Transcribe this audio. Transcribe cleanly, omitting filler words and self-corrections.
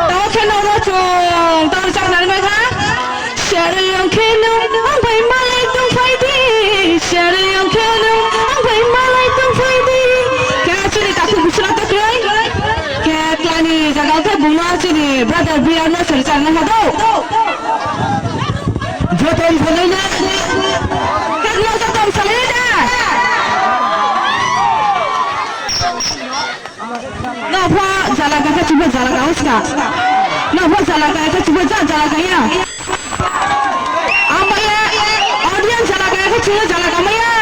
Tao khen đâu đó chuồng, tao trong này mày thá. Sẽ đi ông khen đâu, ông phải mà lại tung phải đi. Sẽ đi ông khen đâu, ông phải mà lại tung phải đi. Kaya sini tak kubisra tak kaya. Kaya klani jaga te bunga sini, brother biar no sercar na hado. Jotom bholena. Kaya jotom salida. Napa jalaga ka cuba jalaga uska. Napa jalaga ka cuba jalaga ya. Apa ya? Audience jalaga ka cuba jalaga maya.